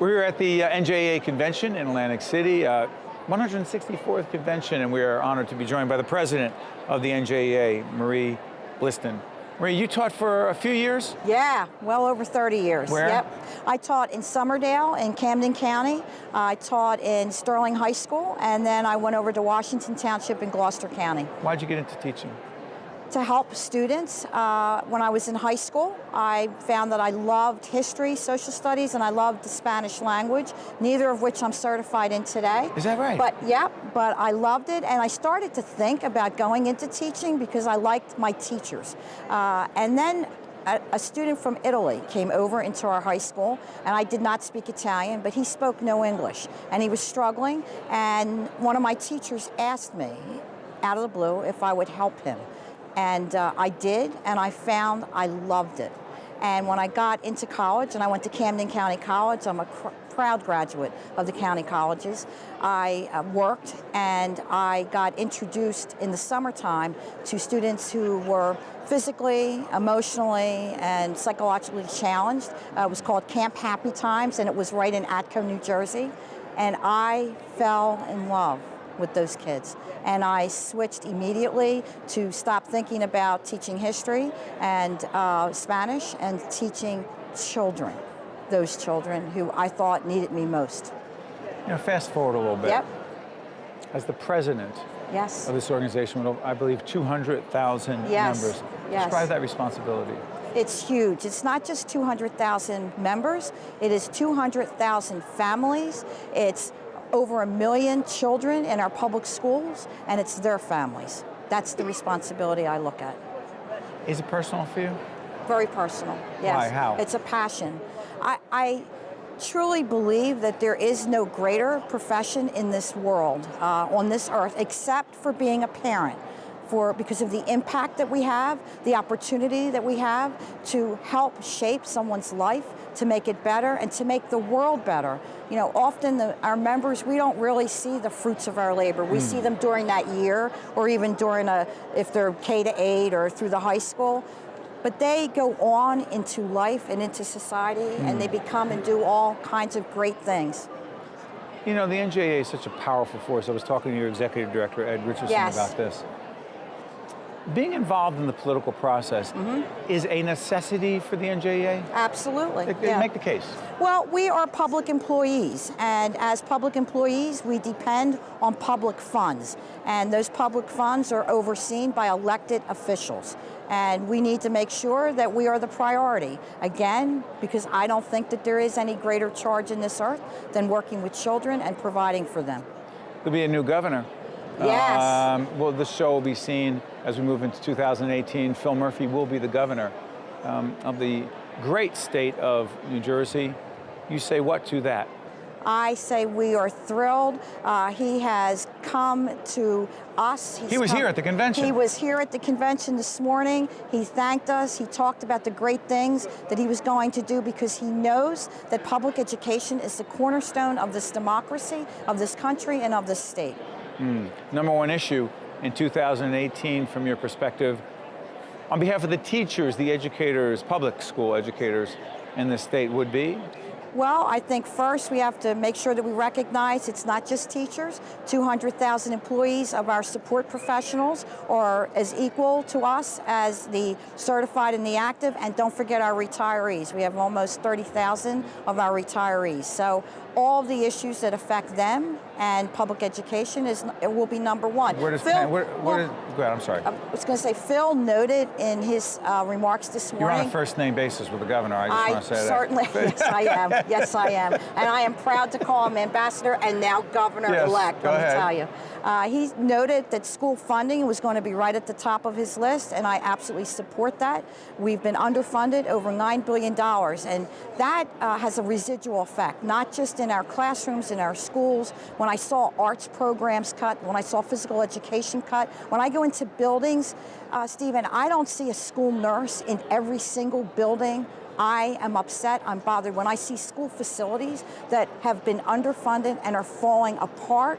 We're here at the NJEA Convention in Atlantic City, 164th convention, and we are honored to be joined by the president of the NJEA, Marie Blistan. Marie, you taught for a few years? Yeah, well over 30 years. Where? Yep. I taught in Somerdale in Camden County. I taught in Sterling High School, and then I went over to Washington Township in Gloucester County. Why'd you get into teaching? To help students. When I was in high school, I found that I loved history, social studies, and I loved the Spanish language, neither of which I'm certified in today. Is that right? But I loved it, and I started to think about going into teaching because I liked my teachers. And then a student from Italy came over into our high school, and I did not speak Italian, but he spoke no English, and he was struggling, and one of my teachers asked me, out of the blue, if I would help him. And I did, and I found I loved it. And when I got into college, and I went to Camden County College, I'm a proud graduate of the county colleges, I worked, and I got introduced in the summertime to students who were physically, emotionally, and psychologically challenged. It was called Camp Happy Times, and it was right in Atco, New Jersey. And I fell in love with those kids. And I switched immediately to stop thinking about teaching history and Spanish and teaching children, those children who I thought needed me most. You know, fast forward a little bit. Yep. As the president Yes. of this organization with, I believe, 200,000 Yes. members, Yes. describe that responsibility. It's huge. It's not just 200,000 members, it is 200,000 families. It's over 1 million children in our public schools, and it's their families. That's the responsibility I look at. Is it personal for you? Very personal, yes. Why? How? It's a passion. I truly believe that there is no greater profession in this world, on this earth, except for being a parent. Because of the impact that we have, the opportunity that we have to help shape someone's life, to make it better, and to make the world better. You know, often our members, we don't really see the fruits of our labor. We see them during that year, or even during if they're K-8 or through the high school. But they go on into life and into society, and they become and do all kinds of great things. You know, the NJEA is such a powerful force. I was talking to your executive director, Ed Richardson, Yes. about this. Being involved in the political process is a necessity for the NJEA? Absolutely. Make the case. Well, we are public employees, and as public employees, we depend on public funds, and those public funds are overseen by elected officials. And we need to make sure that we are the priority. Again, because I don't think that there is any greater charge in this earth than working with children and providing for them. There'll be a new governor. Yes. Well, the show will be seen as we move into 2018. Phil Murphy will be the governor of the great state of New Jersey. You say what to that? I say we are thrilled. He has come to us. He was here at the convention. He was here at the convention this morning. He thanked us. He talked about the great things that he was going to do because he knows that public education is the cornerstone of this democracy, of this country, and of this state. Number one issue in 2018 from your perspective, on behalf of the teachers, the educators, public school educators in the state would be? Well, I think first we have to make sure that we recognize it's not just teachers. 200,000 employees of our support professionals are as equal to us as the certified and the active, and don't forget our retirees. We have almost 30,000 of our retirees. So all of the issues that affect them and public education will be number one. Where does go ahead, I'm sorry. I was going to say, Phil noted in his remarks this morning. You're on a first name basis with the governor. I just want to say that. Certainly, yes, I am. Yes, I am. And I am proud to call him ambassador and now governor-elect, Go let me ahead. tell you. He noted that school funding was going to be right at the top of his list, and I absolutely support that. We've been underfunded over $9 billion, and that has a residual effect, not just in our classrooms, in our schools. When I saw arts programs cut, when I saw physical education cut, when I go into buildings, Stephen, I don't see a school nurse in every single building. I am upset, I'm bothered when I see school facilities that have been underfunded and are falling apart.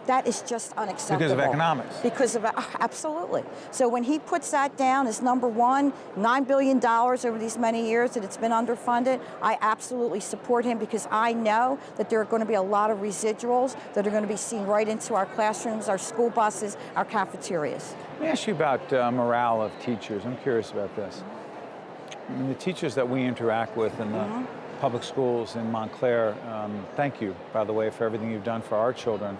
That is just unacceptable. Because of economics. Because of, absolutely. So when he puts that down as number one, $9 billion over these many years that it's been underfunded, I absolutely support him because I know that there are going to be a lot of residuals that are going to be seen right into our classrooms, our school buses, our cafeterias. Let me ask you about morale of teachers. I'm curious about this. I mean, the teachers that we interact with in the public schools in Montclair, thank you, by the way, for everything you've done for our children.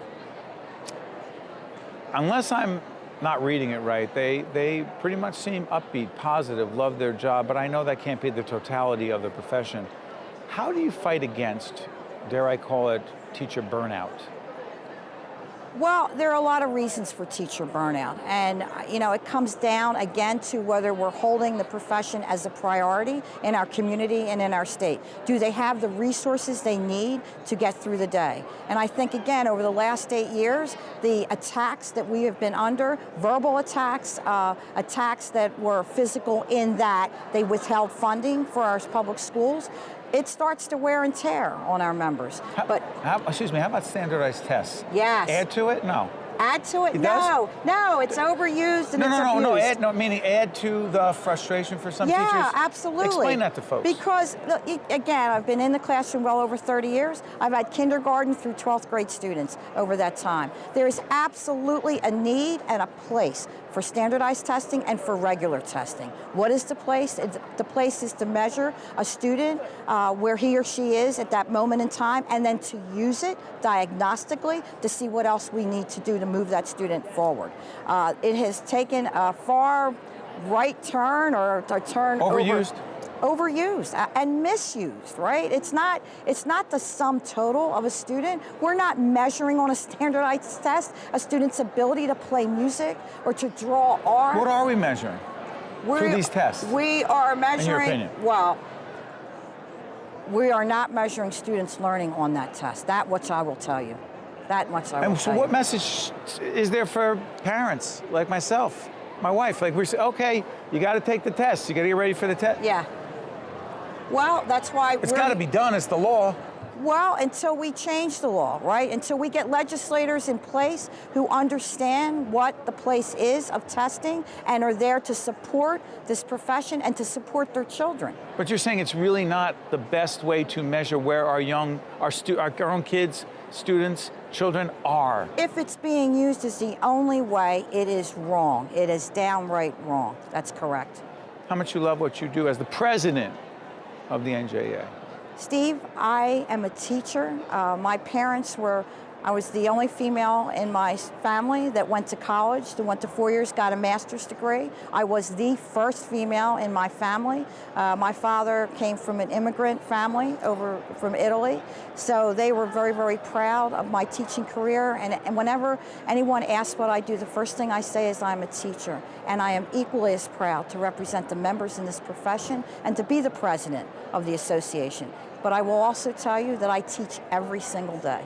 Unless I'm not reading it right, they pretty much seem upbeat, positive, love their job, but I know that can't be the totality of the profession. How do you fight against, dare I call it, teacher burnout? Well, there are a lot of reasons for teacher burnout. And, it comes down, again, to whether we're holding the profession as a priority in our community and in our state. Do they have the resources they need to get through the day? And I think, again, over the last 8 years, the attacks that we have been under, verbal attacks, attacks that were physical in that they withheld funding for our public schools, it starts to wear and tear on our members. How about standardized tests? Yes. Add to it? No. Add to it? It no, it's overused and it's abused. Meaning add to the frustration for some teachers? Yeah, absolutely. Explain that to folks. Because, look, again, I've been in the classroom well over 30 years. I've had kindergarten through 12th grade students over that time. There is absolutely a need and a place for standardized testing and for regular testing. What is the place? The place is to measure a student where he or she is at that moment in time, and then to use it diagnostically to see what else we need to do to move that student forward. It has taken a far right turn or a turn overused and misused, right? It's not the sum total of a student. We're not measuring on a standardized test a student's ability to play music or to draw art. What are we measuring through these tests? We are measuring, in your opinion? Well, we are not measuring students' learning on that test. That much I will tell you. That much I will tell you. And so what message is there for parents like myself, my wife? Like we say, okay, you got to take the test. You got to get ready for the test. Yeah. Well, that's why it's got to be done. It's the law. Well, until we change the law, right? Until we get legislators in place who understand what the place is of testing and are there to support this profession and to support their children. But you're saying it's really not the best way to measure where our own kids, students, children are. If it's being used as the only way, it is wrong. It is downright wrong. That's correct. How much you love what you do as the president of the NJEA? Steve, I am a teacher. My parents I was the only female in my family that went to college, that went to 4 years, got a master's degree. I was the first female in my family. My father came from an immigrant family over from Italy. So they were very, very proud of my teaching career. And whenever anyone asks what I do, the first thing I say is I'm a teacher. And I am equally as proud to represent the members in this profession and to be the president of the association. But I will also tell you that I teach every single day.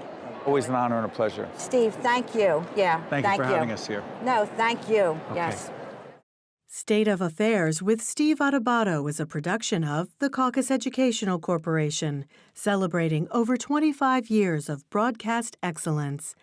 Always an honor and a pleasure. Steve, thank you. Yeah, thank you for having us here. No, thank you. Okay. Yes. State of Affairs with Steve Adubato is a production of the Caucus Educational Corporation, celebrating over 25 years of broadcast excellence.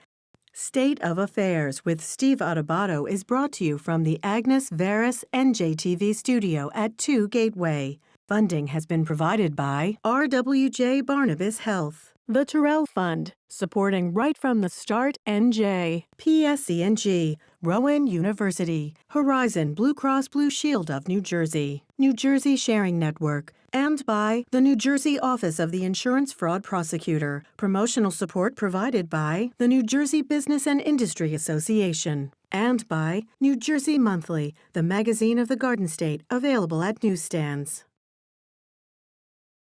State of Affairs with Steve Adubato is brought to you from the Agnes Veris NJTV studio at 2 Gateway. Funding has been provided by RWJ Barnabas Health, the Terrell Fund, supporting right from the start NJ, PSCNG, Rowan University, Horizon Blue Cross Blue Shield of New Jersey, New Jersey Sharing Network, and by the New Jersey Office of the Insurance Fraud Prosecutor. Promotional support provided by the New Jersey Business and Industry Association. And by New Jersey Monthly, the magazine of the Garden State, available at newsstands.